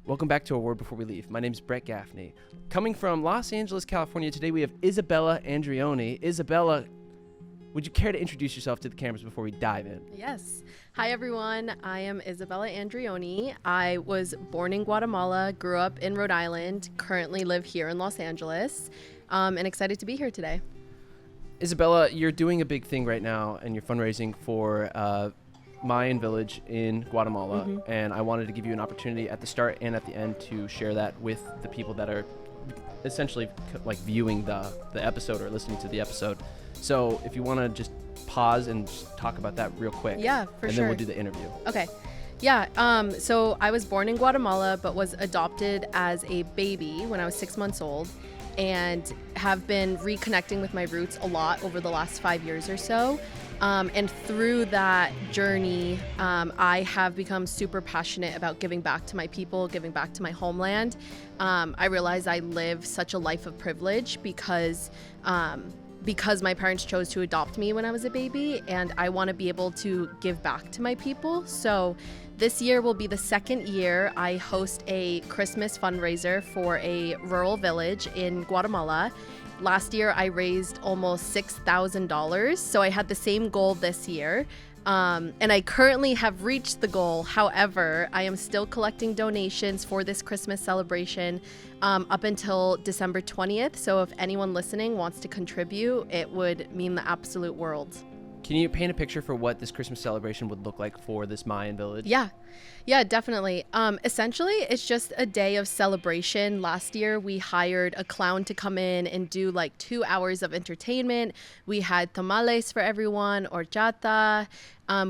Welcome back to A Word Before We Leave. My name is Brett Gaffney. Coming from Los Angeles, California, today we have Isabella Andreoni. Isabella, would you care to introduce yourself to the cameras before we dive in? Yes. Hi, everyone. I am Isabella Andreoni. I was born in Guatemala, grew up in Rhode Island, currently live here in Los Angeles, and excited to be here today. Isabella, you're doing a big thing right now, and you're fundraising for Mayan Village in Guatemala, and I wanted to give you an opportunity at the start and at the end to share that with the people that are essentially like viewing the episode or listening to the episode. So if you want to just pause and just talk about that real quick. Yeah, for and sure. then we'll do the interview. Okay. Yeah. So I was born in Guatemala, but was adopted as a baby when I was 6 months old, and have been reconnecting with my roots a lot over the last 5 years or so. And through that journey, I have become super passionate about giving back to my people, giving back to my homeland. I realize I live such a life of privilege because my parents chose to adopt me when I was a baby, and I want to be able to give back to my people. So this year will be the second year I host a Christmas fundraiser for a rural village in Guatemala. Last year, I raised almost $6,000, so I had the same goal this year. And I currently have reached the goal. However, I am still collecting donations for this Christmas celebration up until December 20th. So if anyone listening wants to contribute, it would mean the absolute world. Can you paint a picture for what this Christmas celebration would look like for this Mayan village? Yeah, definitely. Essentially, it's just a day of celebration. Last year, we hired a clown to come in and do like 2 hours of entertainment. We had tamales for everyone, horchata.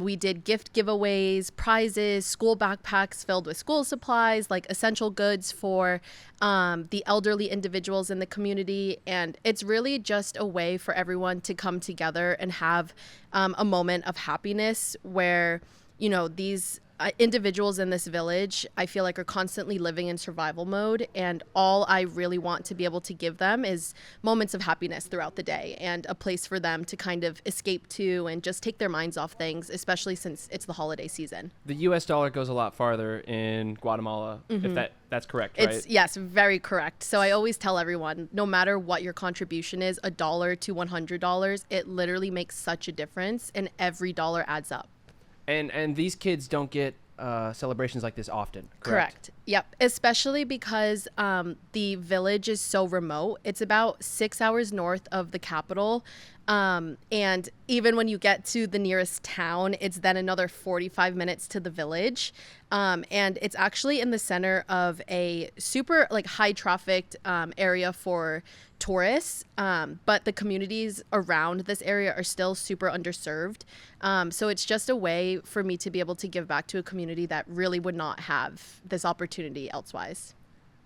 We did gift giveaways, prizes, school backpacks filled with school supplies, like essential goods for the elderly individuals in the community. And it's really just a way for everyone to come together and have a moment of happiness where, you know, these individuals in this village, I feel like, are constantly living in survival mode, and all I really want to be able to give them is moments of happiness throughout the day and a place for them to kind of escape to and just take their minds off things, especially since it's the holiday season. The US dollar goes a lot farther in Guatemala, if that's correct, right? Yes, very correct. So I always tell everyone, no matter what your contribution is, $1 to $100, it literally makes such a difference, and every dollar adds up. And these kids don't get celebrations like this often, correct? Correct. Yep. Especially because the village is so remote. It's about 6 hours north of the capital. And even when you get to the nearest town, it's then another 45 minutes to the village. And it's actually in the center of a super like high trafficked area for tourists. But the communities around this area are still super underserved. So it's just a way for me to be able to give back to a community that really would not have this opportunity elsewise.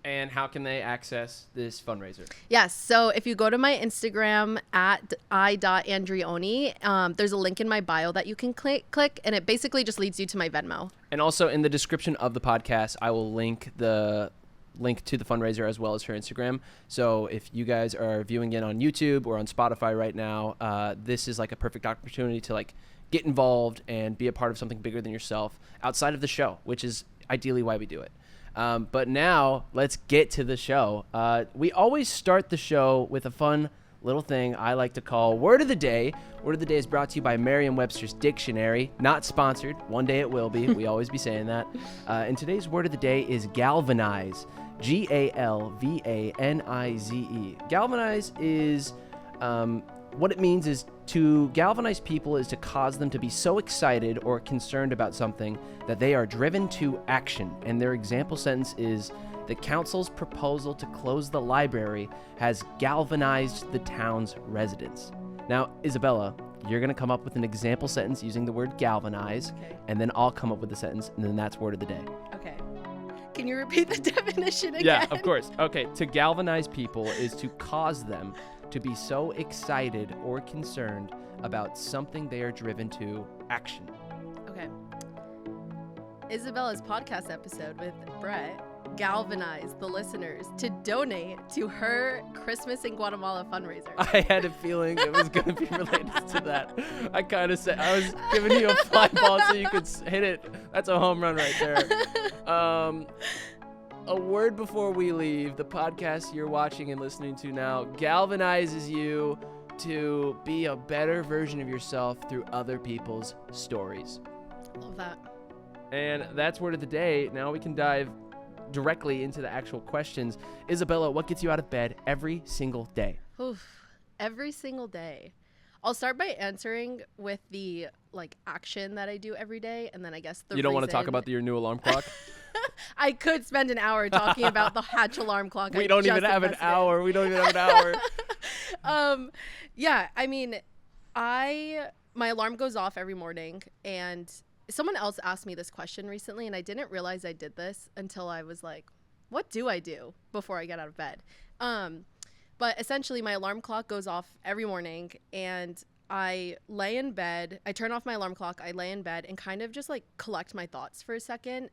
And how can they access this fundraiser? Yes. So if you go to my Instagram at i.andreoni, there's a link in my bio that you can click, and it basically just leads you to my Venmo. And also in the description of the podcast, I will link to the fundraiser as well as her Instagram. So if you guys are viewing it on YouTube or on Spotify right now, this is like a perfect opportunity to like get involved and be a part of something bigger than yourself outside of the show, which is ideally why we do it. But now let's get to the show. We always start the show with a fun little thing I like to call Word of the Day. Word of the Day is brought to you by Merriam-Webster's Dictionary. Not sponsored. One day it will be. We always be saying that. And today's Word of the Day is galvanize. Galvanize. Galvanize is what it means is to galvanize people is to cause them to be so excited or concerned about something that they are driven to action. And their example sentence is, the council's proposal to close the library has galvanized the town's residents. Now, Isabella, you're going to come up with an example sentence using the word galvanize, and then I'll come up with a sentence, and then that's Word of the Day. Okay. Can you repeat the definition again? Yeah, of course. Okay, to galvanize people is to cause them to be so excited or concerned about something they are driven to action. Okay. Isabella's podcast episode with Brett galvanized the listeners to donate to her Christmas in Guatemala fundraiser. I had a feeling it was going to be related to that. I kind of said, I was giving you a fly ball so you could hit it. That's a home run right there. a word before we leave. The podcast you're watching and listening to now galvanizes you to be a better version of yourself through other people's stories. Love that. And that's word of the day. Now we can dive directly into the actual questions. Isabella, what gets you out of bed every single day? Oof, every single day. I'll start by answering with the action that I do every day, and then I guess You don't want to talk about your new alarm clock? I could spend an hour talking about the Hatch alarm clock. We don't even have an hour. Yeah, I mean, my alarm goes off every morning, and someone else asked me this question recently, and I didn't realize I did this until I was like, what do I do before I get out of bed? But essentially, my alarm clock goes off every morning, and I lay in bed. I turn off my alarm clock. I lay in bed and kind of just collect my thoughts for a second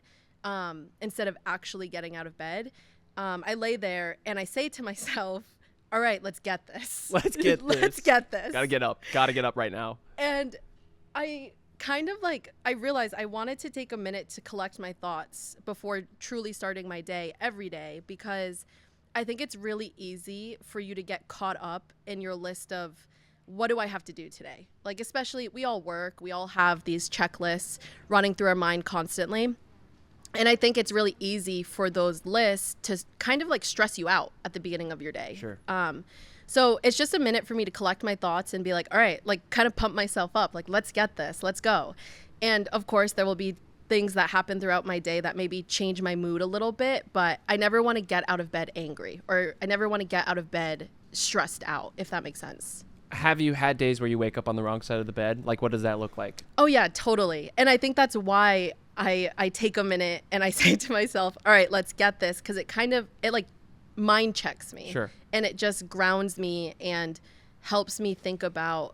instead of actually getting out of bed. I lay there and I say to myself, all right, let's get this. Let's get this. Gotta get up right now. And I kind of I realized I wanted to take a minute to collect my thoughts before truly starting my day every day, because I think it's really easy for you to get caught up in your list of what do I have to do today? Especially we all work, we all have these checklists running through our mind constantly. And I think it's really easy for those lists to kind of stress you out at the beginning of your day. Sure. So it's just a minute for me to collect my thoughts and be all right, kind of pump myself up. Let's get this, let's go. And of course there will be things that happen throughout my day that maybe change my mood a little bit, but I never want to get out of bed angry, or I never want to get out of bed stressed out, if that makes sense. Have you had days where you wake up on the wrong side of the bed? What does that look like? Oh yeah, totally. And I think that's why I take a minute and I say to myself, all right, let's get this, because it mind checks me. Sure. And it just grounds me and helps me think about,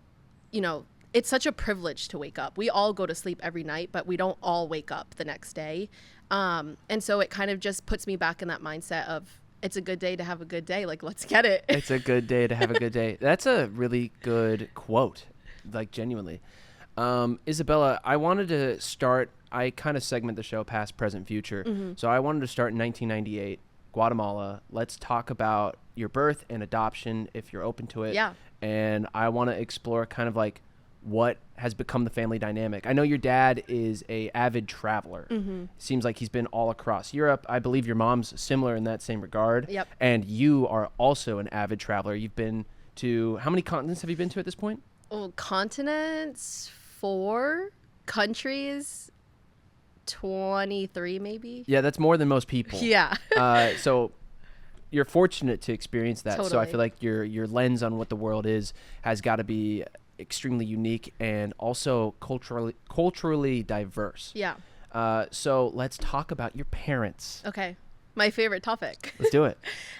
it's such a privilege to wake up. We all go to sleep every night, but we don't all wake up the next day. And so it kind of just puts me back in that mindset of, it's a good day to have a good day. Let's get it. It's a good day to have a good day. That's a really good quote, genuinely. Isabella, I wanted to start, I kind of segment the show past, present, future. Mm-hmm. So I wanted to start in 1998, Guatemala. Let's talk about your birth and adoption, if you're open to it. Yeah. And I want to explore kind of what has become the family dynamic. I know your dad is a avid traveler. Mm-hmm. Seems like he's been all across Europe. I believe your mom's similar in that same regard. Yep. And you are also an avid traveler. You've been to, how many continents have you been to at this point? Oh, continents, 4 countries, 23 maybe. Yeah, that's more than most people. Yeah. So you're fortunate to experience that. Totally. So I feel like your lens on what the world is has got to be extremely unique and also culturally diverse. Yeah. So let's talk about your parents. Okay. My favorite topic. Let's do it.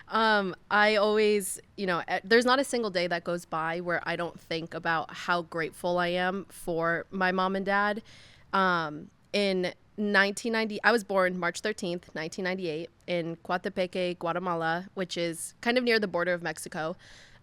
I always, there's not a single day that goes by where I don't think about how grateful I am for my mom and dad. In 1990, I was born March 13th, 1998 in Coatepeque, Guatemala, which is kind of near the border of Mexico.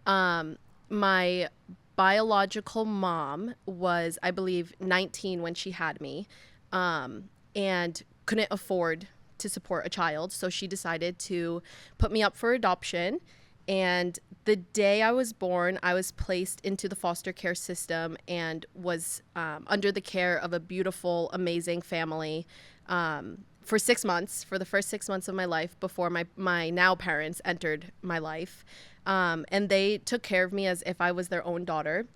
My biological mom was, I believe, 19 when she had me, and couldn't afford to support a child. So she decided to put me up for adoption. And the day I was born, I was placed into the foster care system and was under the care of a beautiful, amazing family for 6 months, for the first 6 months of my life before my now parents entered my life. And they took care of me as if I was their own daughter.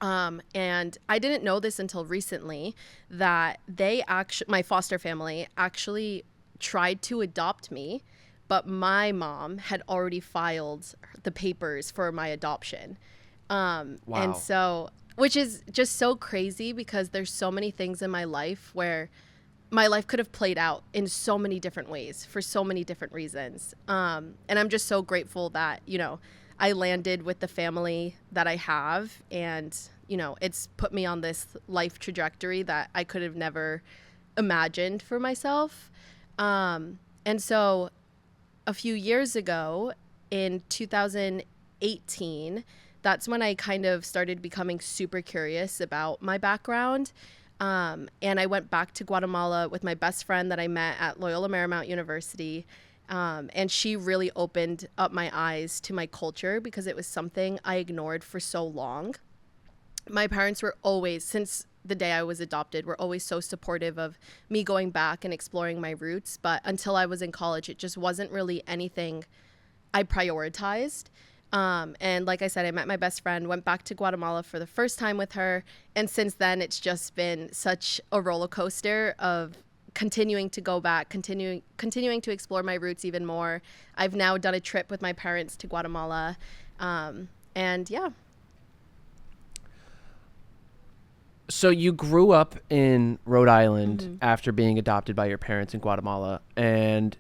And I didn't know this until recently that my foster family actually tried to adopt me, but my mom had already filed the papers for my adoption. Wow. And so, which is just so crazy because there's so many things in my life where my life could have played out in so many different ways for so many different reasons. And I'm just so grateful that, I landed with the family that I have, and, it's put me on this life trajectory that I could have never imagined for myself. And so a few years ago in 2018, that's when I kind of started becoming super curious about my background. And I went back to Guatemala with my best friend that I met at Loyola Marymount University. And she really opened up my eyes to my culture because it was something I ignored for so long. My parents were always, since the day I was adopted, were always so supportive of me going back and exploring my roots. But until I was in college, it just wasn't really anything I prioritized. And like I said, I met my best friend, went back to Guatemala for the first time with her. And since then, it's just been such a roller coaster of continuing to go back, continuing to explore my roots even more. I've now done a trip with my parents to Guatemala. And yeah. So you grew up in Rhode Island after being adopted by your parents in Guatemala. And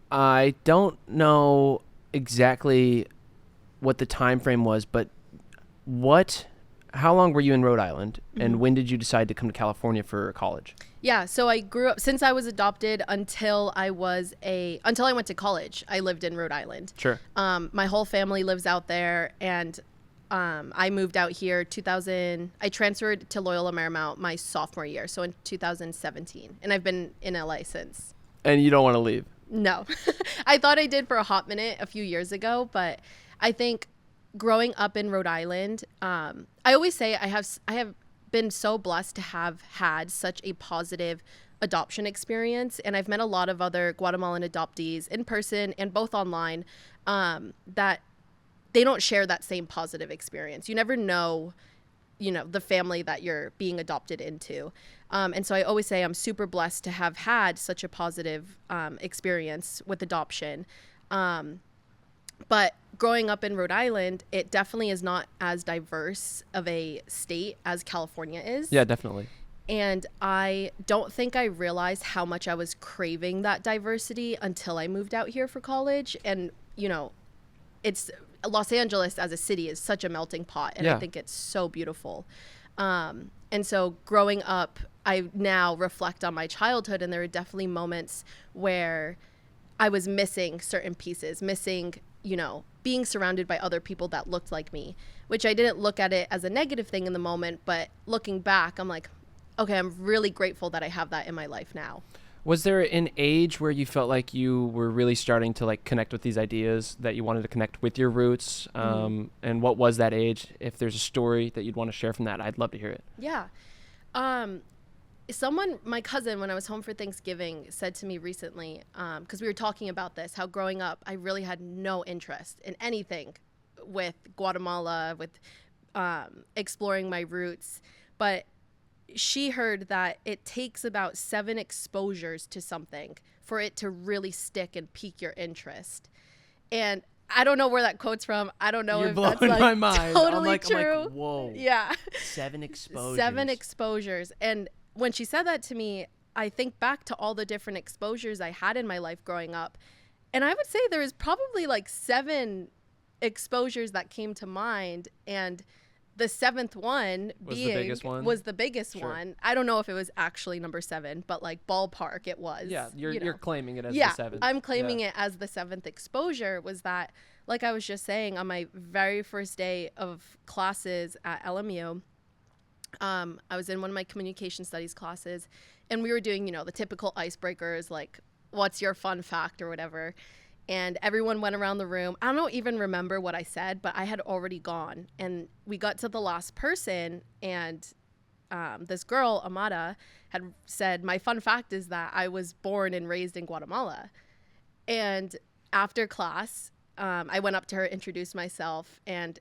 I don't know exactly what the time frame was, but how long were you in Rhode Island, and when did you decide to come to California for college? Yeah, so I grew up, since I was adopted until I went to college, I lived in Rhode Island. Sure. My whole family lives out there, and I moved out here I transferred to Loyola Marymount my sophomore year, so in 2017, and I've been in LA since. And you don't want to leave? No. I thought I did for a hot minute a few years ago, but I think growing up in Rhode Island, I always say I have been so blessed to have had such a positive adoption experience, and I've met a lot of other Guatemalan adoptees in person and both online that they don't share that same positive experience. You never know, the family that you're being adopted into. And so I always say I'm super blessed to have had such a positive experience with adoption. But growing up in Rhode Island, it definitely is not as diverse of a state as California is. Yeah, definitely. And I don't think I realized how much I was craving that diversity until I moved out here for college. And, it's Los Angeles as a city is such a melting pot, and I think it's so beautiful. And so growing up, I now reflect on my childhood, and there are definitely moments where I was missing certain pieces, being surrounded by other people that looked like me, which I didn't look at it as a negative thing in the moment, but looking back, I'm like, okay, I'm really grateful that I have that in my life now. Was there an age where you felt like you were really starting to connect with these ideas, that you wanted to connect with your roots? And what was that age? If there's a story that you'd want to share from that, I'd love to hear it. Yeah. My cousin, when I was home for Thanksgiving, said to me recently, because we were talking about this, how growing up, I really had no interest in anything with Guatemala, with exploring my roots. But she heard that it takes about 7 exposures to something for it to really stick and pique your interest. And I don't know where that quote's from. I don't know if that's my mind. Totally true. I'm like, whoa. Yeah. 7 exposures. 7 exposures. And when she said that to me, I think back to all the different exposures I had in my life growing up. And I would say there was probably 7 exposures that came to mind. And the 7th one was the biggest Sure. one. I don't know if it was actually number 7, but ballpark it was. Yeah, you're claiming it as the 7th. I'm claiming it as the 7th exposure. Was that, like I was just saying, on my very first day of classes at LMU, I was in one of my communication studies classes, and we were doing, the typical icebreakers, like what's your fun fact or whatever. And everyone went around the room. I don't even remember what I said, but I had already gone. And we got to the last person, and this girl, Amada, had said, my fun fact is that I was born and raised in Guatemala. And after class, I went up to her, introduced myself, and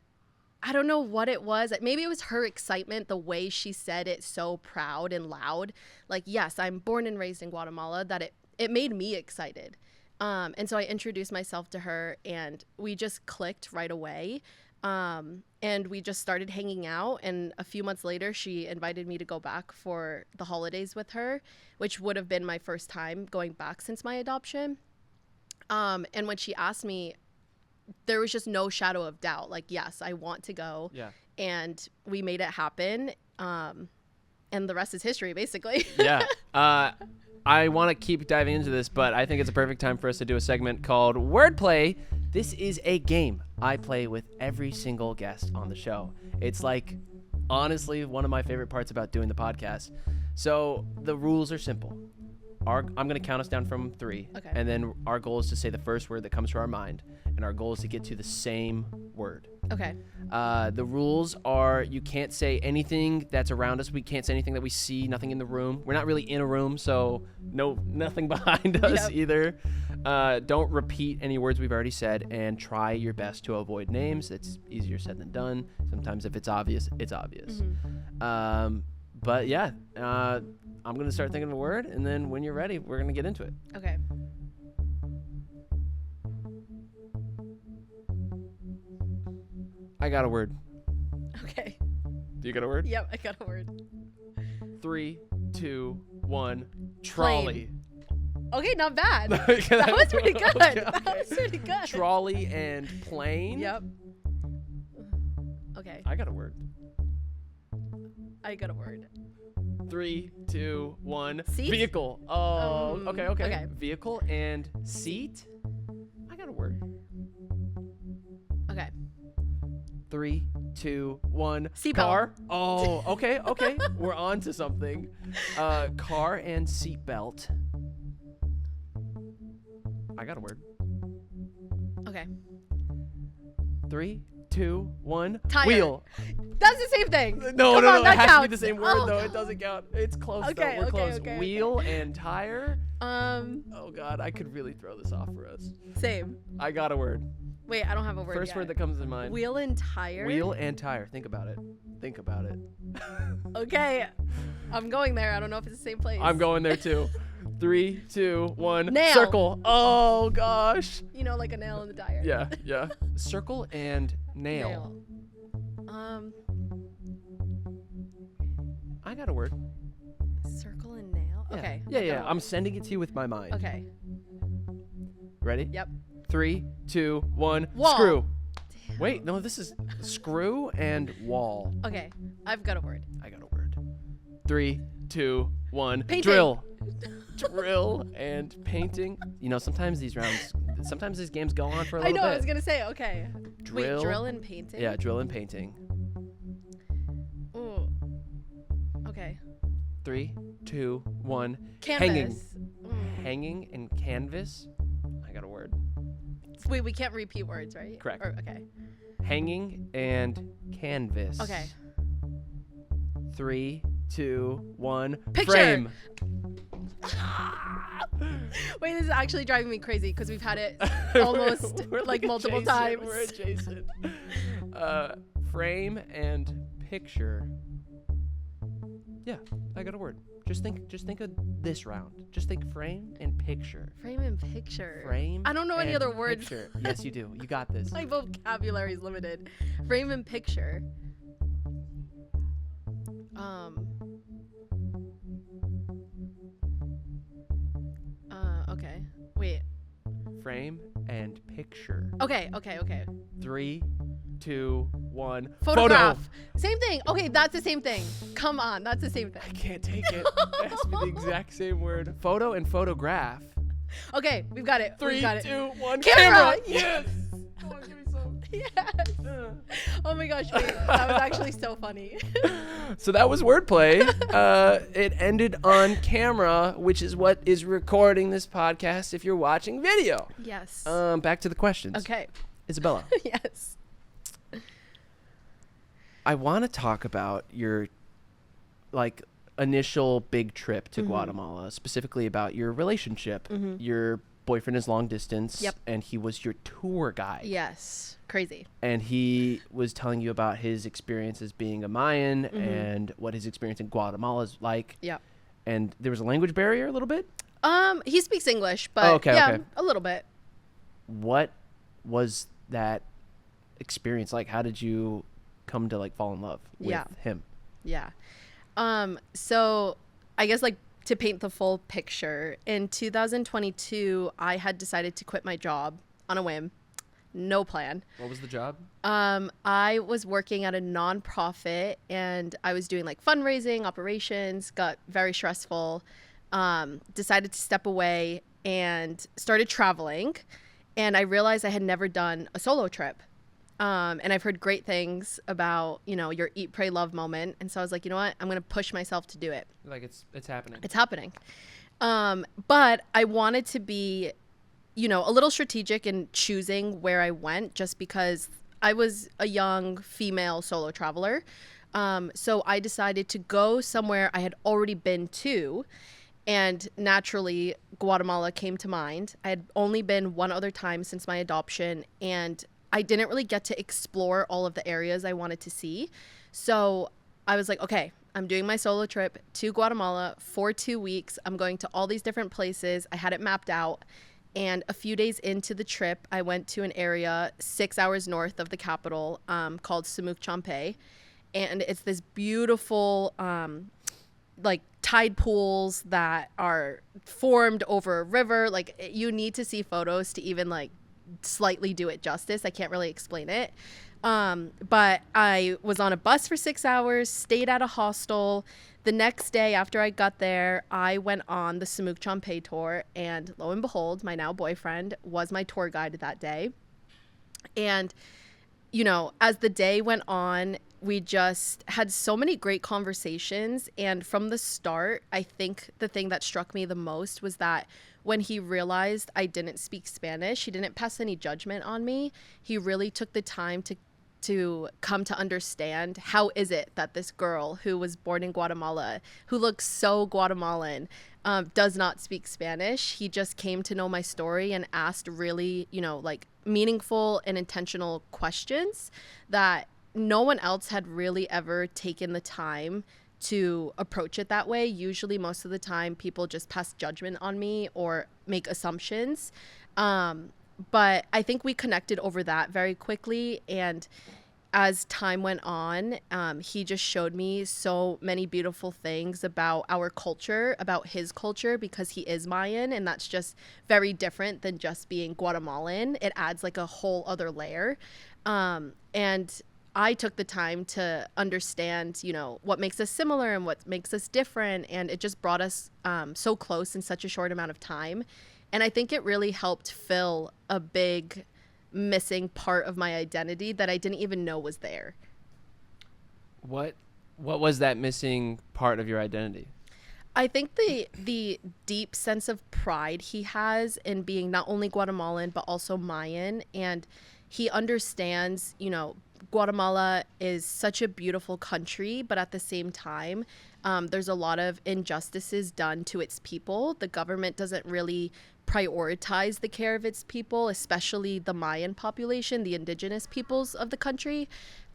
I don't know what it was. Maybe it was her excitement, the way she said it so proud and loud. Like, yes, I'm born and raised in Guatemala, that it made me excited. And so I introduced myself to her, and we just clicked right away. And we just started hanging out. And a few months later, she invited me to go back for the holidays with her, which would have been my first time going back since my adoption. And when she asked me, there was just no shadow of doubt. Like, yes, I want to go. Yeah. And we made it happen. And the rest is history, basically. Yeah. I want to keep diving into this, but I think it's a perfect time for us to do a segment called Wordplay. This is a game I play with every single guest on the show. It's like honestly one of my favorite parts about doing the podcast. So the rules are simple. I'm going to count us down from 3. Okay. And then our goal is to say the first word that comes to our mind. And our goal is to get to the same word. Okay. The rules are you can't say anything that's around us. We can't say anything that we see, nothing in the room. We're not really in a room, so nothing behind us either. Don't repeat any words we've already said, and try your best to avoid names. It's easier said than done. Sometimes if it's obvious, it's obvious. But yeah, I'm going to start thinking of a word, and then when you're ready, we're going to get into it. Okay. I got a word. Okay. Do you got a word? Yep, I got a word. 3, 2, 1. Trolley. Okay, not bad. That was pretty good. Okay. That was pretty good. Trolley and plane. Yep. Okay. I got a word. I got a word. 3, 2, 1. Seat? Vehicle. Oh, okay. Okay. Vehicle and seat. I got a word. Okay. 3, 2, 1. Seatbelt. Car. Oh, okay. We're on to something. Car and seatbelt. I got a word. Okay. 3, 2, 1. Tire. Wheel. That's the same thing. No, Come on, it that has counts. to be the same word though. It doesn't count. It's close Okay, though. We're okay, close. okay, Wheel and tire. Oh God, I could really throw this off for us. Same. I got a word. Wait, I don't have a word First yet. word that comes to mind. Wheel and tire. Wheel and tire. Think about it. Okay. I'm going there. I don't know if it's the same place. I'm going there too. 3, 2, 1. Nail. Circle. Oh gosh. You know, like a nail in the tire. Yeah. Circle and nail. I got a word. Circle and nail. Yeah. Okay. Yeah. I'm sending it to you with my mind. Okay. Ready? Yep. 3, 2, 1. Wall. Screw. Wait, no, this is screw and wall. Okay. I've got a word. I got a word. 3, 2, 1. Painting. Drill. Drill and painting. You know, sometimes these games go on for a little bit. I was gonna say. Okay. Drill. Wait, drill and painting. Yeah, drill and painting. Ooh. Okay. 3, 2, 1. Canvas. Hanging. Hanging and canvas. I got a word. Wait, we can't repeat words, right? Correct. Okay. Hanging and canvas. Okay. 3, 2, 1. Picture. Frame. Wait, this is actually driving me crazy because we've had it almost we're like multiple times. We're adjacent. Frame and picture. Yeah, I got a word. Just think of this round. Just think frame and picture. Frame and picture. Frame. I don't know any and other words. Picture. Yes, you do. You got this. My vocabulary is limited. Frame and picture. Okay. Wait. Frame and picture. Okay. 3, 2, 1. Photograph. Photo. Same thing. Okay, that's the same thing. Come on, that's the same I thing. can't take it. It has to be the exact same word. Photo and photograph. Okay, we've got it. 3, We've got 2, it. 1. Camera. Yes. Come on, give me some. Yes. Oh my gosh, wait. That was actually so funny. So that was wordplay. It ended on camera, which is what is recording this podcast if you're watching video. Yes. Back to the questions. Okay. Isabella. Yes. I want to talk about your initial big trip to Guatemala, specifically about your relationship. Your boyfriend is long distance. Yep. And he was your tour guide. Yes. Crazy. And he was telling you about his experience as being a Mayan and what his experience in Guatemala is like. Yep. And there was a language barrier a little bit? He speaks English, but okay. A little bit. What was that experience like? How did you come to fall in love with him? Yeah. So I guess to paint the full picture, in 2022, I had decided to quit my job on a whim. No plan. What was the job? I was working at a nonprofit and I was doing fundraising operations, got very stressful, decided to step away and started traveling. And I realized I had never done a solo trip. And I've heard great things about, your eat, pray, love moment. And so I was like, you know what? I'm going to push myself to do it. Like it's happening. It's happening. But I wanted to be, a little strategic in choosing where I went, just because I was a young female solo traveler. So I decided to go somewhere I had already been to. And naturally, Guatemala came to mind. I had only been one other time since my adoption, and I didn't really get to explore all of the areas I wanted to see. So I was like, okay, I'm doing my solo trip to Guatemala for 2 weeks. I'm going to all these different places. I had it mapped out. And a few days into the trip, I went to an area 6 hours north of the capital called Champey. And it's this beautiful like tide pools that are formed over a river. Like, you need to see photos to even like slightly do it justice. I can't really explain it. But I was on a bus for 6 hours, stayed at a hostel. The next day after I got there, I went on the Champey tour, and lo and behold, my now boyfriend was my tour guide that day. And as the day went on, we just had so many great conversations. And from the start, I think the thing that struck me the most was that when he realized I didn't speak Spanish, he didn't pass any judgment on me. He really took the time to come to understand, how is it that this girl who was born in Guatemala, who looks so Guatemalan, does not speak Spanish. He just came to know my story and asked really, like meaningful and intentional questions that no one else had really ever taken the time to approach it that way. Usually, most of the time, people just pass judgment on me or make assumptions. But I think we connected over that very quickly. And as time went on, he just showed me so many beautiful things about our culture, about his culture, because he is Mayan, and that's just very different than just being Guatemalan. It adds like a whole other layer. And I took the time to understand, what makes us similar and what makes us different. And it just brought us so close in such a short amount of time. And I think it really helped fill a big missing part of my identity that I didn't even know was there. What was that missing part of your identity? I think the deep sense of pride he has in being not only Guatemalan but also Mayan, and he understands, Guatemala is such a beautiful country, but at the same time, there's a lot of injustices done to its people. The government doesn't really prioritize the care of its people, especially the Mayan population, the indigenous peoples of the country.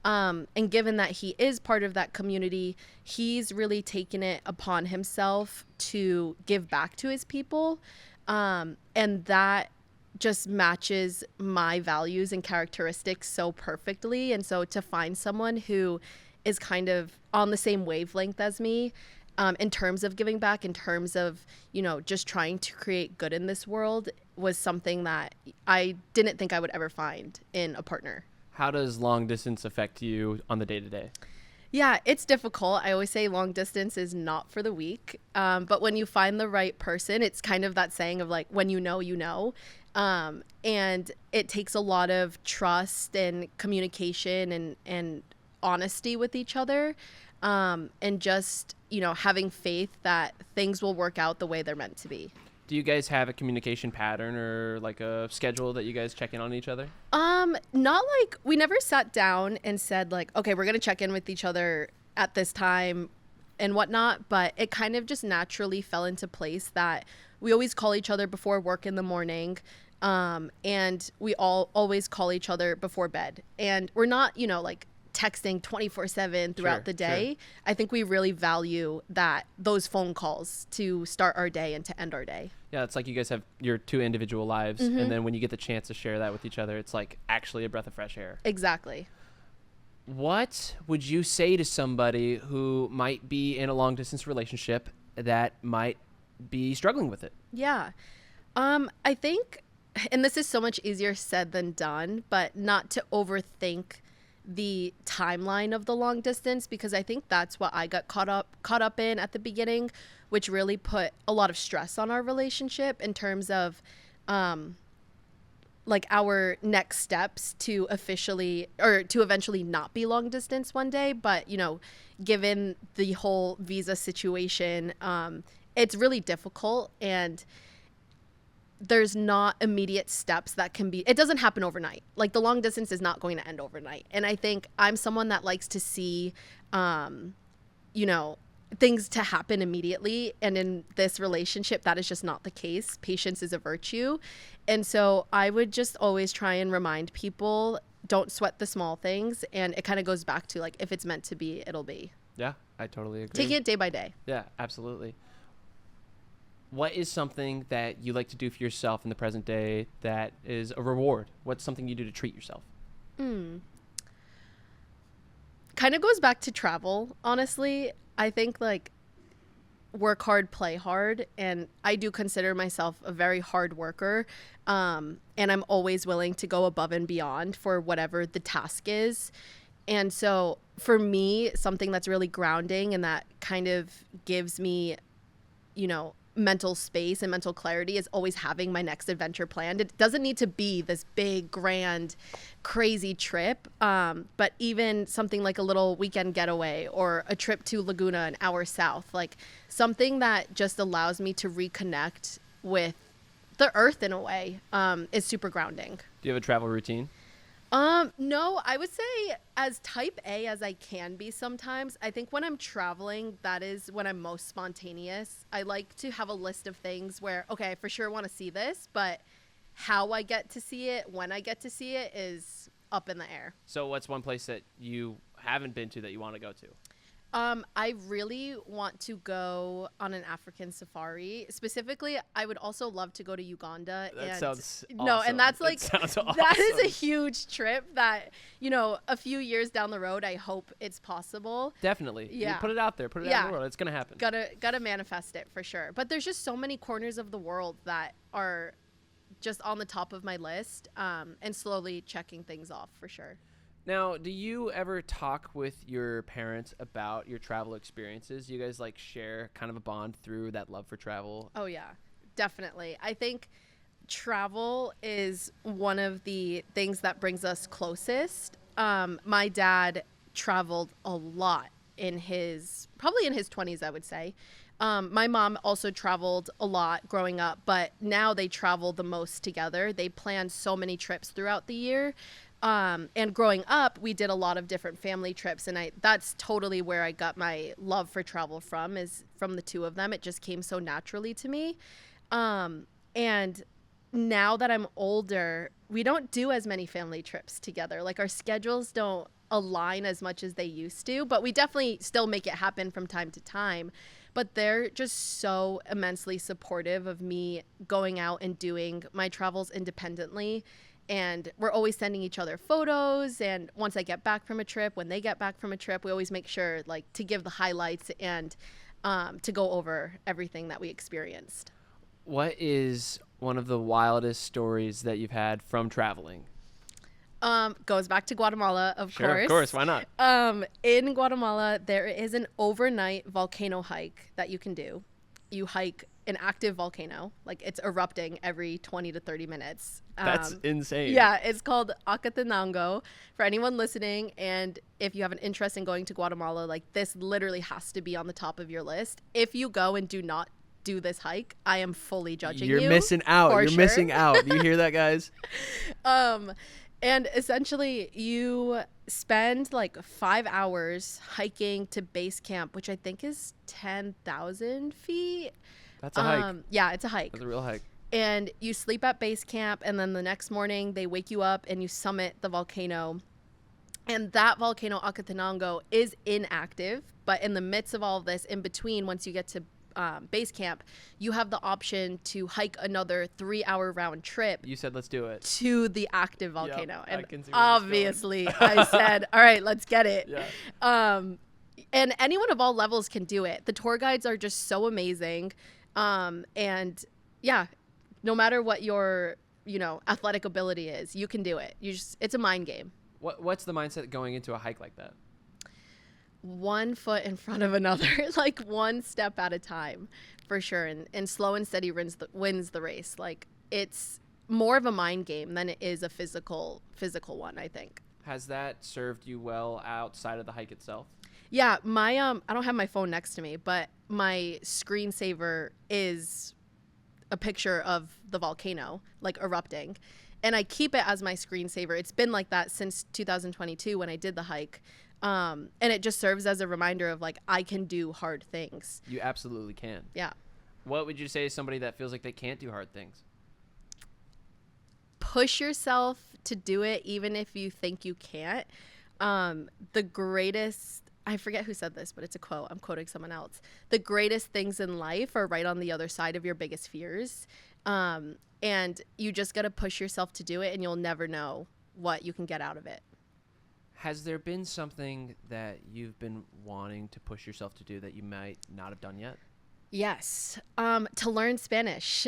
And given that he is part of that community, he's really taken it upon himself to give back to his people. And that just matches my values and characteristics so perfectly. And so to find someone who is kind of on the same wavelength as me, in terms of giving back, in terms of, just trying to create good in this world, was something that I didn't think I would ever find in a partner. How does long distance affect you on the day-to-day? Yeah, it's difficult. I always say long distance is not for the weak. But when you find the right person, it's kind of that saying of like, when you know, you know. And it takes a lot of trust and communication and honesty with each other. And just, having faith that things will work out the way they're meant to be. Do you guys have a communication pattern or like a schedule that you guys check in on each other? Not like, we never sat down and said like, okay, we're going to check in with each other at this time and whatnot. But it kind of just naturally fell into place that we always call each other before work in the morning. And we always call each other before bed. And we're not, like texting 24/7 throughout the day. Sure. I think we really value those phone calls to start our day and to end our day. Yeah, it's like you guys have your two individual lives, mm-hmm. and then when you get the chance to share that with each other, it's like actually a breath of fresh air. Exactly. What would you say to somebody who might be in a long distance relationship that might be struggling with it? Yeah. I think, and this is so much easier said than done, but not to overthink the timeline of the long distance, because I think that's what I got caught up in at the beginning, which really put a lot of stress on our relationship in terms of like our next steps to officially or to eventually not be long distance one day. But, you know, given the whole visa situation, it's really difficult, and there's not immediate steps that can be, it doesn't happen overnight. Like the long distance is not going to end overnight. And I think I'm someone that likes to see, you know, things to happen immediately. And in this relationship, that is just not the case. Patience is a virtue. And so I would just always try and remind people, don't sweat the small things. And it kind of goes back to like, if it's meant to be, it'll be. Yeah, I totally agree. Taking it day by day. Yeah, absolutely. What is something that you like to do for yourself in the present day that is a reward? What's something you do to treat yourself? Kind of goes back to travel, honestly. I think like work hard, play hard. And I do consider myself a very hard worker. And I'm always willing to go above and beyond for whatever the task is. And so for me, something that's really grounding and that kind of gives me, you know, mental space and mental clarity is always having my next adventure planned. It doesn't need to be this big, grand, crazy trip, but even something like a little weekend getaway or a trip to Laguna, an hour south, like something that just allows me to reconnect with the earth in a way, is super grounding. Do you have a travel routine? No, I would say as type A as I can be sometimes. I think when I'm traveling, that is when I'm most spontaneous. I like to have a list of things where, okay, I for sure want to see this, but how I get to see it, when I get to see it is up in the air. So what's one place that you haven't been to that you want to go to? I really want to go on an African safari. Specifically, I would also love to go to Uganda. That sounds awesome. No, and that's like, that sounds awesome. That is a huge trip that, you know, a few years down the road, I hope it's possible. Definitely. Yeah. You put it out there. Put it out in the world. It's going to happen. Gotta manifest it for sure. But there's just so many corners of the world that are just on the top of my list, and slowly checking things off for sure. Now, do you ever talk with your parents about your travel experiences? Do you guys like share kind of a bond through that love for travel? Oh yeah, definitely. I think travel is one of the things that brings us closest. My dad traveled a lot probably in his 20s, I would say. My mom also traveled a lot growing up, but now they travel the most together. They plan so many trips throughout the year. And growing up, we did a lot of different family trips, and that's totally where I got my love for travel from, is from the two of them. It just came so naturally to me. And now that I'm older, we don't do as many family trips together. Like our schedules don't align as much as they used to, but we definitely still make it happen from time to time. But they're just so immensely supportive of me going out and doing my travels independently. And we're always sending each other photos. And once I get back from a trip, when they get back from a trip, we always make sure like to give the highlights and to go over everything that we experienced. What is one of the wildest stories that you've had from traveling? Goes back to Guatemala, of course. Sure, of course. Why not? In Guatemala, there is an overnight volcano hike that you can do. You hike an active volcano, like it's erupting every 20 to 30 minutes. That's insane. Yeah, it's called Acatenango for anyone listening. And if you have an interest in going to Guatemala, like this literally has to be on the top of your list. If you go and do not do this hike, I am fully judging you. You're missing out. You're missing out. You hear that, guys? And essentially you spend like 5 hours hiking to base camp, which I think is 10,000 feet. That's a hike. Yeah, it's a hike. That's a real hike. And you sleep at base camp, and then the next morning they wake you up and you summit the volcano. And that volcano, Acatenango, is inactive. But in the midst of all of this, in between, once you get to base camp, you have the option to hike another 3-hour round trip. You said let's do it. To the active volcano. Yep, and obviously I said, all right, let's get it. Yeah. And anyone of all levels can do it. The tour guides are just so amazing. And yeah, no matter what your, athletic ability is, you can do it. It's a mind game. What's the mindset going into a hike like that? One foot in front of another, like one step at a time, for sure. And slow and steady wins the race. Like it's more of a mind game than it is a physical one, I think. Has that served you well outside of the hike itself? Yeah, my I don't have my phone next to me, but my screensaver is a picture of the volcano like erupting, and I keep it as my screensaver. It's been like that since 2022 when I did the hike, and it just serves as a reminder of like I can do hard things. You absolutely can. Yeah. What would you say to somebody that feels like they can't do hard things? Push yourself to do it even if you think you can't. The greatest, I forget who said this, but it's a quote. I'm quoting someone else. The greatest things in life are right on the other side of your biggest fears. And you just got to push yourself to do it, and you'll never know what you can get out of it. Has there been something that you've been wanting to push yourself to do that you might not have done yet? Yes. To learn Spanish,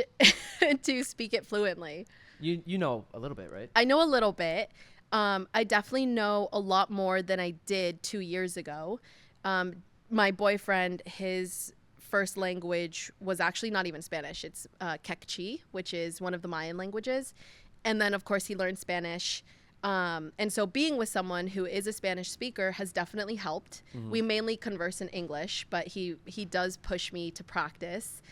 to speak it fluently. You know a little bit, right? I know a little bit. I definitely know a lot more than I did 2 years ago. My boyfriend, his first language was actually not even Spanish. It's Quechua, which is one of the Mayan languages. And then, of course, he learned Spanish. And so being with someone who is a Spanish speaker has definitely helped. Mm-hmm. We mainly converse in English, but he does push me to practice.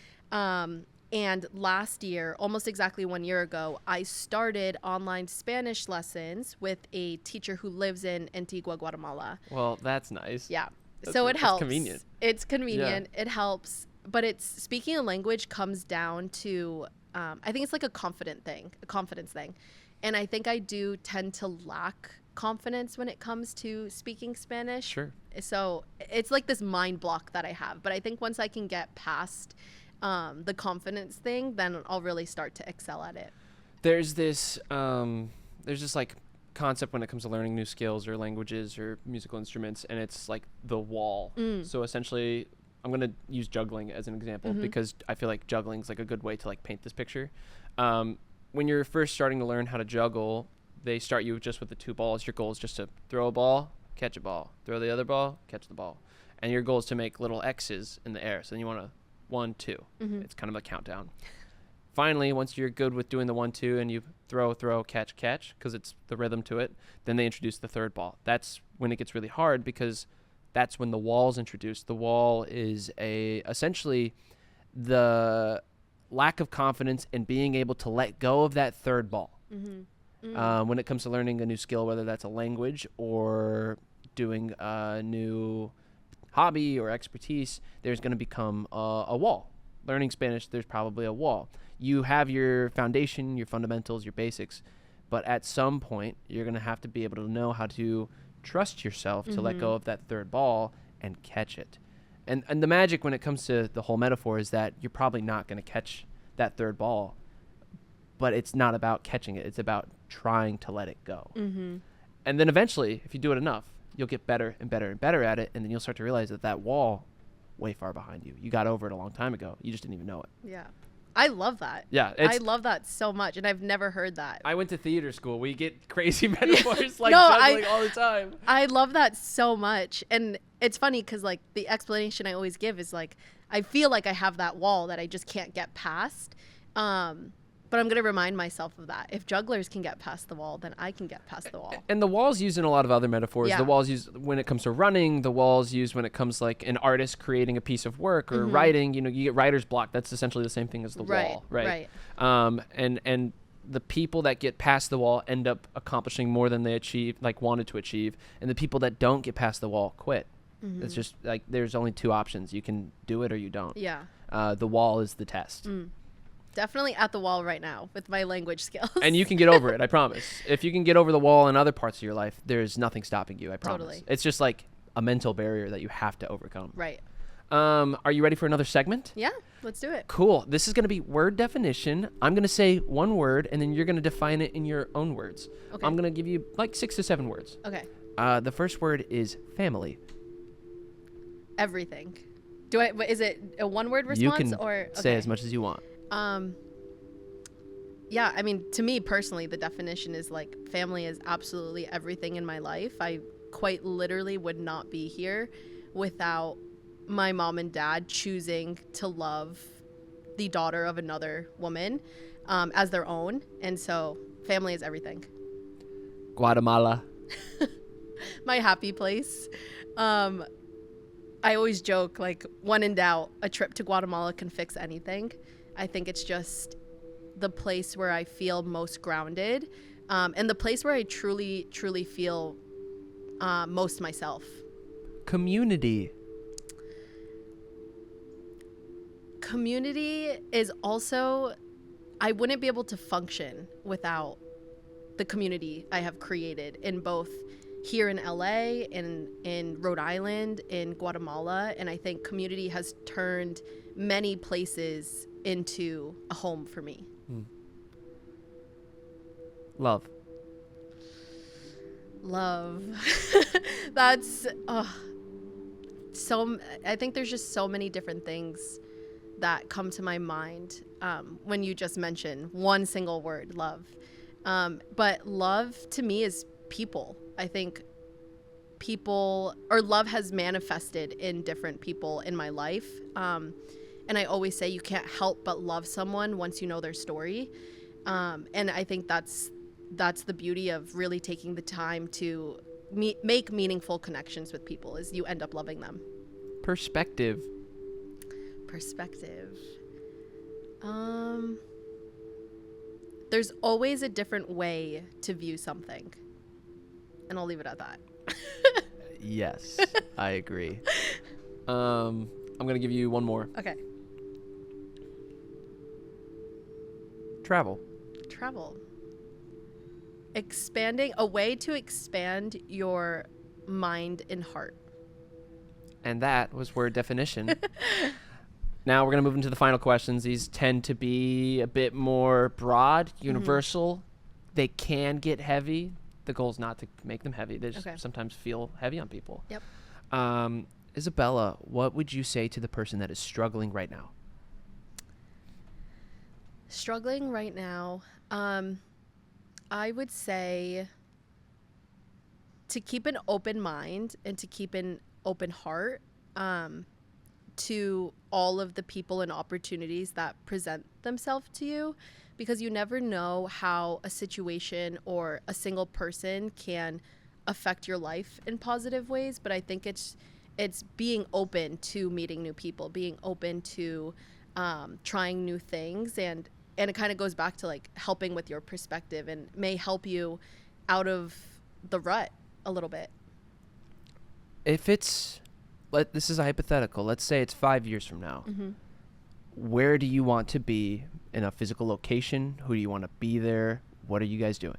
And last year, almost exactly 1 year ago, I started online Spanish lessons with a teacher who lives in Antigua, Guatemala. Well, that's nice. Yeah. So it helps. It's convenient. It's convenient. Yeah. It helps. But speaking a language comes down to, I think it's like a confidence thing. And I think I do tend to lack confidence when it comes to speaking Spanish. Sure. So it's like this mind block that I have. But I think once I can get past the confidence thing, then I'll really start to excel at it. There's this like concept when it comes to learning new skills or languages or musical instruments, and it's like the wall. So essentially, I'm going to use juggling as an example because I feel like juggling is like a good way to like paint this picture. When you're first starting to learn how to juggle, they start you just with the two balls. Your goal is just to throw a ball, catch a ball, throw the other ball, catch the ball. And your goal is to make little X's in the air. So then you want to 1, 2. It's kind of a countdown. Finally, once you're good with doing the 1, 2 and you throw, catch, because it's the rhythm to it, then they introduce the third ball. That's when it gets really hard because that's when the wall's introduced. The wall is essentially the lack of confidence in being able to let go of that third ball. When it comes to learning a new skill, whether that's a language or doing a new hobby or expertise, there's going to become a wall. Learning Spanish, there's probably a wall. You have your foundation, your fundamentals, your basics, but at some point, you're going to have to be able to know how to trust yourself to let go of that third ball and catch it. And the magic when it comes to the whole metaphor is that you're probably not going to catch that third ball, but it's not about catching it. It's about trying to let it go. And then eventually, if you do it enough, you'll get better and better and better at it, and then you'll start to realize that wall way far behind you. You got over it a long time ago. You just didn't even know it. Yeah. I love that. Yeah. I love that so much, and I've never heard that. I went to theater school. We get crazy metaphors like juggling all the time. I love that so much. And it's funny because, like, the explanation I always give is, like, I feel like I have that wall that I just can't get past. But I'm going to remind myself of that. If jugglers can get past the wall, then I can get past the wall. And the wall's used in a lot of other metaphors. Yeah. The wall's used when it comes to running. The wall's used when it comes like an artist creating a piece of work or writing. You know, you get writer's block. That's essentially the same thing as the wall, right? And the people that get past the wall end up accomplishing more than they wanted to achieve. And the people that don't get past the wall quit. It's just like there's only two options. You can do it or you don't. Yeah. The wall is the test. Definitely at the wall right now with my language skills. And you can get over it, I promise. If you can get over the wall in other parts of your life, there's nothing stopping you, I promise. Totally. It's just like a mental barrier that you have to overcome. Right. Are you ready for another segment? Yeah, let's do it. Cool. This is going to be word definition. I'm going to say one word, and then you're going to define it in your own words. Okay. I'm going to give you like 6 to 7 words. Okay. The first word is family. Everything. Is it a one-word response? You can or say as much as you want. Yeah, I mean, to me personally, the definition is like family is absolutely everything in my life. I quite literally would not be here without my mom and dad choosing to love the daughter of another woman. as their own. And so family is everything. Guatemala. My happy place. I always joke, like, when in doubt, a trip to Guatemala can fix anything. I think it's just the place where I feel most grounded, and the place where I truly, truly feel most myself. Community. Community is also, I wouldn't be able to function without the community I have created in both here in LA, in Rhode Island, in Guatemala. And I think community has turned many places into a home for me. Love. That's I think there's just so many different things that come to my mind when you just mention one single word, love. But love to me is people. I think people, or love has manifested in different people in my life. And I always say you can't help but love someone once you know their story. And I think that's the beauty of really taking the time to make meaningful connections with people, is you end up loving them. Perspective. There's always a different way to view something. And I'll leave it at that. Yes, I agree. I'm going to give you one more. Okay. Travel. Expanding, a way to expand your mind and heart. And that was word definition. Now we're going to move into the final questions. These tend to be a bit more broad, universal. Mm-hmm. They can get heavy. The goal is not to make them heavy. They just sometimes feel heavy on people. Yep. Isabella, what would you say to the person that is struggling right now? Struggling right now, I would say to keep an open mind and to keep an open heart to all of the people and opportunities that present themselves to you, because you never know how a situation or a single person can affect your life in positive ways. But I think it's being open to meeting new people, being open to trying new things, and it kind of goes back to like helping with your perspective and may help you out of the rut a little bit. If it's, this is a hypothetical, let's say it's 5 years from now. Mm-hmm. Where do you want to be in a physical location? Who do you want to be there? What are you guys doing?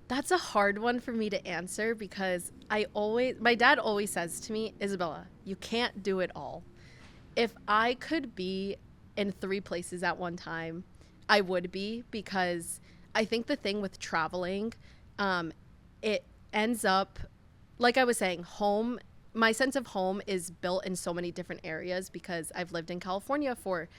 That's a hard one for me to answer, because my dad always says to me, Isabella, you can't do it all. If I could be in 3 places at one time, I would be, because I think the thing with traveling, it ends up, like I was saying, home, my sense of home is built in so many different areas because I've lived in California for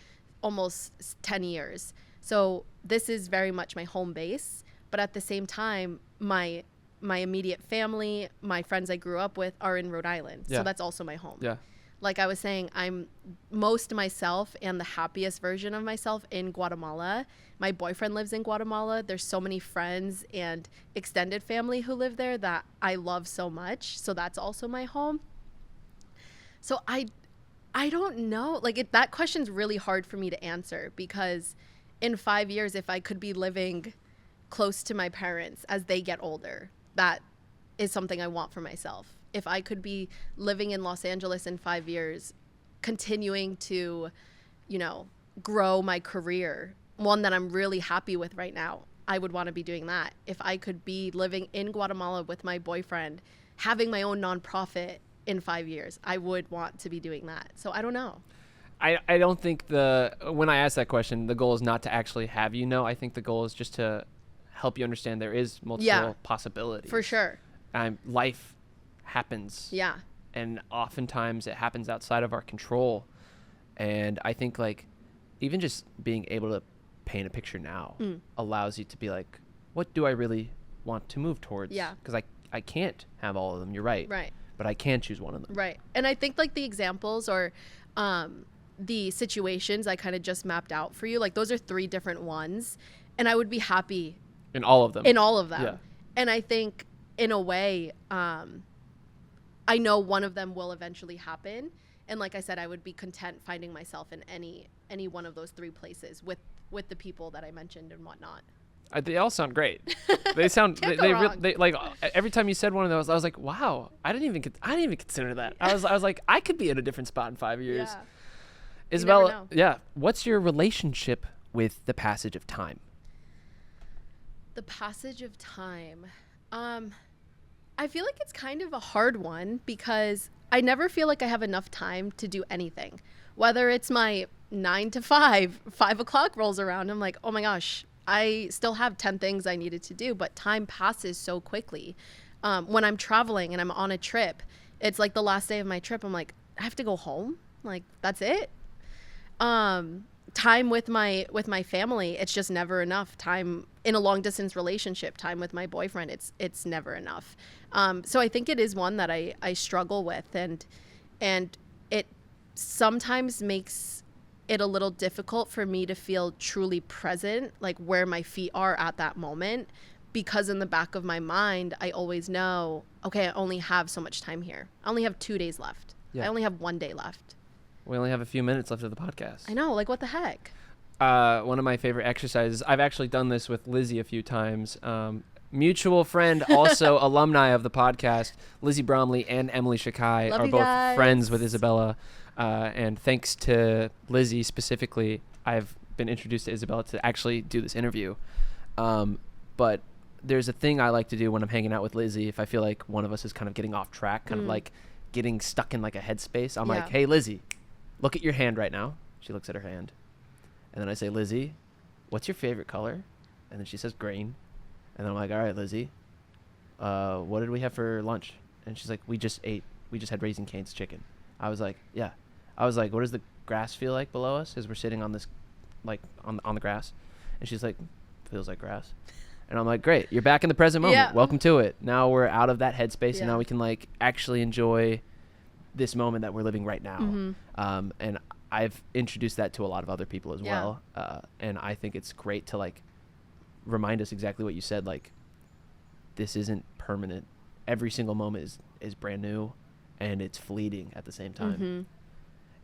almost 10 years. So this is very much my home base. But at the same time, my immediate family, my friends I grew up with are in Rhode Island. Yeah. So that's also my home. Yeah. Like I was saying, I'm most myself and the happiest version of myself in Guatemala. My boyfriend lives in Guatemala. There's so many friends and extended family who live there that I love so much. So that's also my home. So I don't know. Like that question's really hard for me to answer, because in 5 years, if I could be living close to my parents as they get older, that is something I want for myself. If I could be living in Los Angeles in 5 years, continuing to, grow my career, one that I'm really happy with right now, I would want to be doing that. If I could be living in Guatemala with my boyfriend, having my own nonprofit in 5 years, I would want to be doing that. So I don't know. I don't think when I ask that question, the goal is not to actually have I think the goal is just to help you understand there is multiple possibilities. For sure. Life happens. Yeah. And oftentimes it happens outside of our control. And I think like even just being able to paint a picture now allows you to be like, what do I really want to move towards? Yeah. Because I can't have all of them. You're right. Right. But I can choose one of them. Right. And I think like the examples or the situations I kind of just mapped out for you, like those are 3 different ones, and I would be happy in all of them. Yeah. And I think in a way, I know one of them will eventually happen. And like I said, I would be content finding myself in any one of those 3 places with the people that I mentioned and whatnot. They all sound great. They sound they like every time you said one of those, I was like, wow, I didn't even consider that. I was like, I could be in a different spot in 5 years. Yeah. Isabella, what's your relationship with the passage of time? The passage of time. I feel like it's kind of a hard one because I never feel like I have enough time to do anything. Whether it's my 9 to 5 o'clock rolls around, I'm like, oh my gosh, I still have 10 things I needed to do, but time passes so quickly. When I'm traveling and I'm on a trip, it's like the last day of my trip, I'm like, I have to go home? Like, that's it? Time with my family, it's just never enough. Time in a long distance relationship, time with my boyfriend, it's never enough. So I think it is one that I struggle with, and it sometimes makes it a little difficult for me to feel truly present, like where my feet are at that moment, because in the back of my mind, I always know, okay, I only have so much time here. I only have 2 days left. I only have 1 day left. We only have a few minutes left of the podcast. I know, like what the heck? One of my favorite exercises, I've actually done this with Lizzie a few times. Mutual friend, also alumni of the podcast, Lizzie Bromley and Emily Shakai are both friends with Isabella. And thanks to Lizzie specifically, I've been introduced to Isabella to actually do this interview. But there's a thing I like to do when I'm hanging out with Lizzie. If I feel like one of us is kind of getting off track, kind of like getting stuck in like a headspace, I'm like, hey, Lizzie, look at your hand right now. She looks at her hand. And then I say, Lizzie, what's your favorite color? And then she says green. And then I'm like, all right, Lizzie, what did we have for lunch? And she's like, we just had Raising Cane's chicken. I was like, yeah. I was like, what does the grass feel like below us as we're sitting on this, like on the grass? And she's like, feels like grass. And I'm like, great, you're back in the present moment. Yeah. Welcome to it. Now we're out of that headspace, and now we can like actually enjoy this moment that we're living right now. And I've introduced that to a lot of other people as well. And I think it's great to like remind us exactly what you said. Like, this isn't permanent. Every single moment is brand new, and it's fleeting at the same time.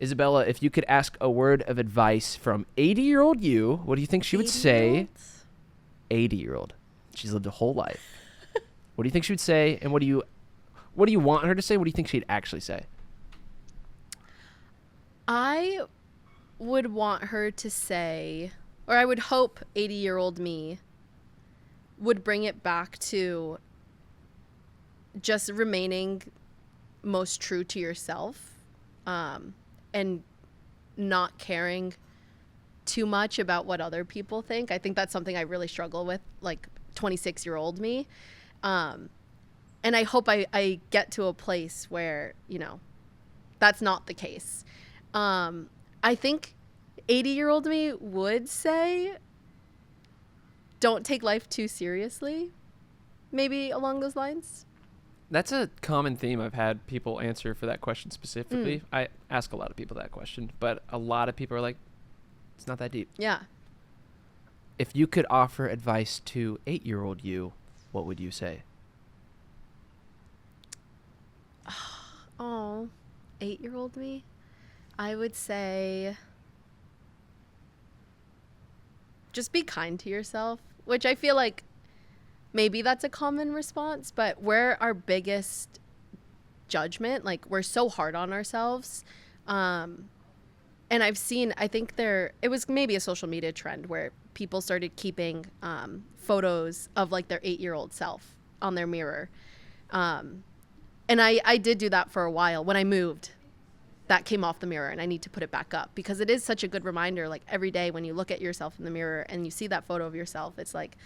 Isabella, if you could ask a word of advice from 80-year-old you, what do you think she would say? 80-year-old. She's lived a whole life. What do you think she would say, and what do you want her to say? What do you think she'd actually say? I would want her to say, or I would hope 80-year-old me would bring it back to just remaining most true to yourself, and not caring too much about what other people think. I think that's something I really struggle with, like 26-year-old me. And I hope I get to a place where, that's not the case. I think 80-year-old me would say, don't take life too seriously. Maybe along those lines. That's a common theme I've had people answer for that question specifically. I ask a lot of people that question, but a lot of people are like, it's not that deep. Yeah. If you could offer advice to 8-year-old you, what would you say? Oh, 8-year-old me? I would say just be kind to yourself, which I feel like maybe that's a common response, but we're our biggest judgment. Like, we're so hard on ourselves. And I think it was maybe a social media trend where people started keeping photos of like their 8-year-old self on their mirror. And I did do that for a while. When I moved, that came off the mirror, and I need to put it back up because it is such a good reminder. Like, every day when you look at yourself in the mirror and you see that photo of yourself, it's like,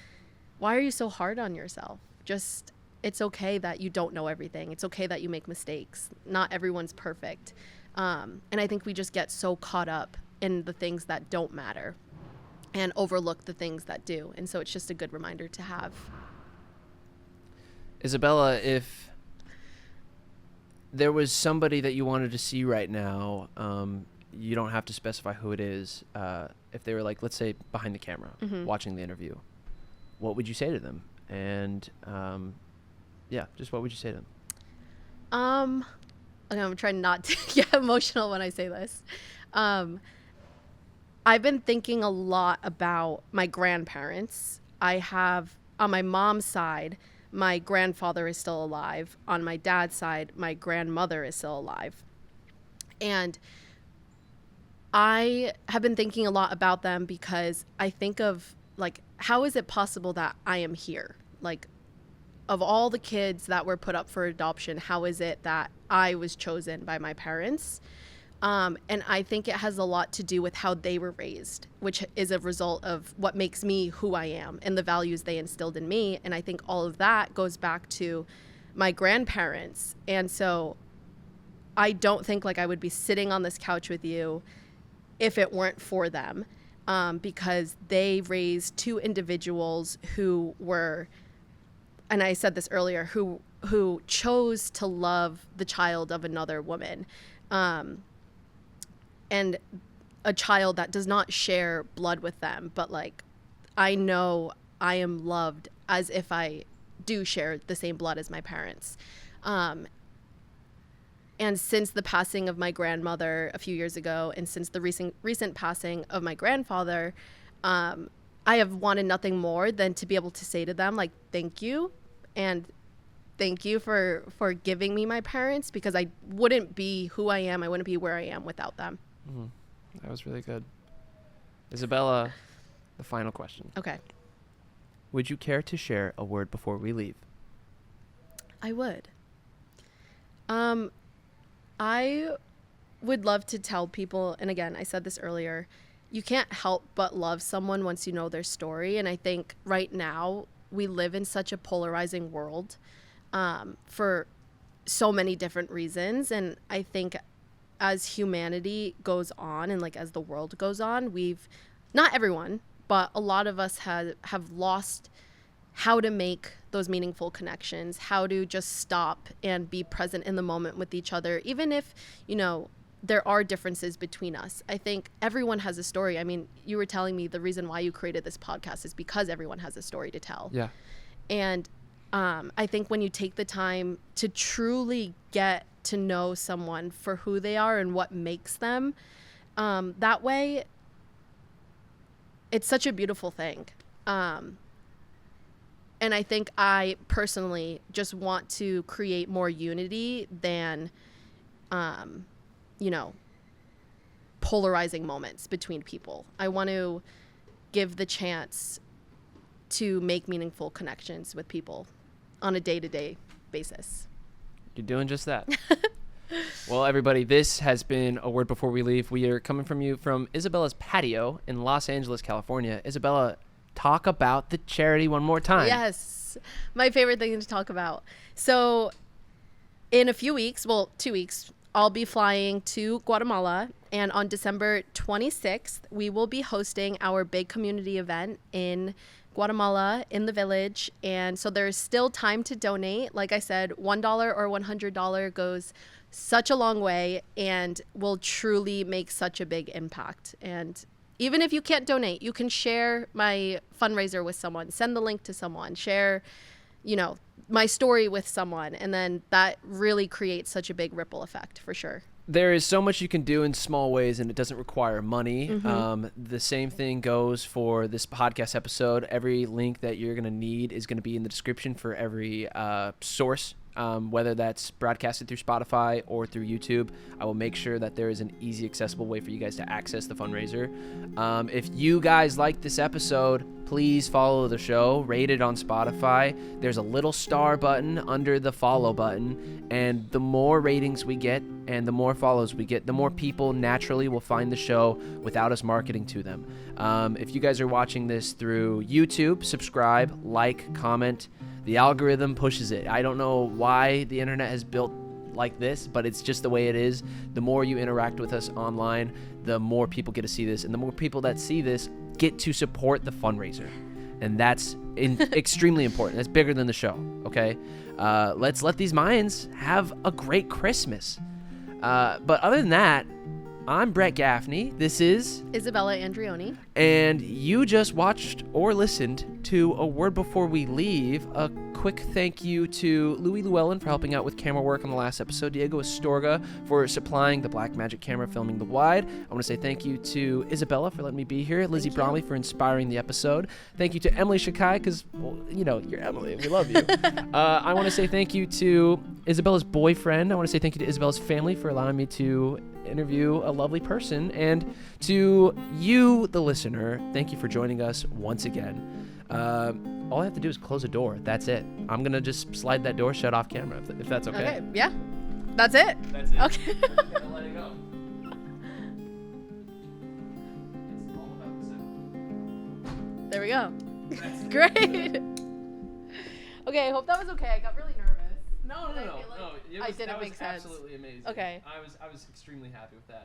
why are you so hard on yourself? Just, it's okay that you don't know everything. It's okay that you make mistakes. Not everyone's perfect. And I think we just get so caught up in the things that don't matter and overlook the things that do. And so it's just a good reminder to have. Isabella, if there was somebody that you wanted to see right now, you don't have to specify who it is. If they were like, let's say behind the camera, watching the interview, what would you say to them? And just what would you say to them? I'm trying not to get emotional when I say this. I've been thinking a lot about my grandparents. I have, on my mom's side, my grandfather is still alive. On my dad's side, my grandmother is still alive. And I have been thinking a lot about them because I think of, like, how is it possible that I am here? Like, of all the kids that were put up for adoption, how is it that I was chosen by my parents? And I think it has a lot to do with how they were raised, which is a result of what makes me who I am and the values they instilled in me. And I think all of that goes back to my grandparents. And so I don't think like I would be sitting on this couch with you if it weren't for them, because they raised two individuals who were, and I said this earlier, who chose to love the child of another woman. And a child that does not share blood with them, but like, I know I am loved as if I do share the same blood as my parents. And since the passing of my grandmother a few years ago, and since the recent passing of my grandfather, I have wanted nothing more than to be able to say to them, like, thank you. And thank you for giving me my parents, because I wouldn't be who I am. I wouldn't be where I am without them. That was really good. Isabella, the final question. Okay. Would you care to share a word before we leave? I would. I would love to tell people, and again, I said this earlier, you can't help but love someone once you know their story. And I think right now we live in such a polarizing world for so many different reasons. And I think as humanity goes on and like as the world goes on, not everyone, but a lot of us have lost how to make those meaningful connections, how to just stop and be present in the moment with each other, even if, there are differences between us. I think everyone has a story. I mean, you were telling me the reason why you created this podcast is because everyone has a story to tell. Yeah. And I think when you take the time to truly get to know someone for who they are and what makes them, that way, it's such a beautiful thing. And I think I personally just want to create more unity than, polarizing moments between people. I want to give the chance to make meaningful connections with people on a day-to-day basis. You're doing just that. Well, everybody, this has been A Word Before We Leave. We are coming from you from Isabella's patio in Los Angeles, California. Isabella, talk about the charity one more time. Yes, my favorite thing to talk about. So in a few weeks, 2 weeks, I'll be flying to Guatemala, and on December 26th, we will be hosting our big community event in Guatemala in the village. And so there's still time to donate. Like I said, $1 or $100 goes such a long way and will truly make such a big impact. And even if you can't donate, you can share my fundraiser with someone, send the link to someone, share, my story with someone. And then that really creates such a big ripple effect for sure. There is so much you can do in small ways, and it doesn't require money. Mm-hmm. The same thing goes for this podcast episode. Every link that you're going to need is going to be in the description for every source, whether that's broadcasted through Spotify or through YouTube. I will make sure that there is an easy, accessible way for you guys to access the fundraiser. If you guys like this episode, please follow the show, rate it on Spotify. There's a little star button under the follow button, and the more ratings we get and the more follows we get, the more people naturally will find the show without us marketing to them. If you guys are watching this through YouTube, subscribe, like, comment. The algorithm pushes it. I don't know why the internet has built like this, but it's just the way it is. The more you interact with us online, the more people get to see this, and the more people that see this get to support the fundraiser, and that's extremely important. That's bigger than the show. Okay, let's let these Mayans have a great Christmas. But other than that, I'm Brett Gaffney. This is Isabella Andreoni. And you just watched or listened to A Word Before We Leave. A quick thank you to Louis Llewellyn for helping out with camera work on the last episode, Diego Astorga for supplying the Blackmagic camera filming the wide. I want to say thank you to Isabella for letting me be here, Lizzie Bromley for inspiring the episode. Thank you to Emily Shakai because, well, you know, you're Emily. We love you. I want to say thank you to Isabella's boyfriend. I want to say thank you to Isabella's family for allowing me to interview a lovely person, and to you, the listener, thank you for joining us once again. All I have to do is close a door. That's it. I'm gonna just slide that door shut off camera if that's okay. Okay, yeah, that's it. That's it. Okay. Gotta let it go. It's all about the sound. There we go. Great. Okay, I hope that was okay. I got really nervous. No. I didn't make sense. Absolutely amazing. Okay. I was extremely happy with that.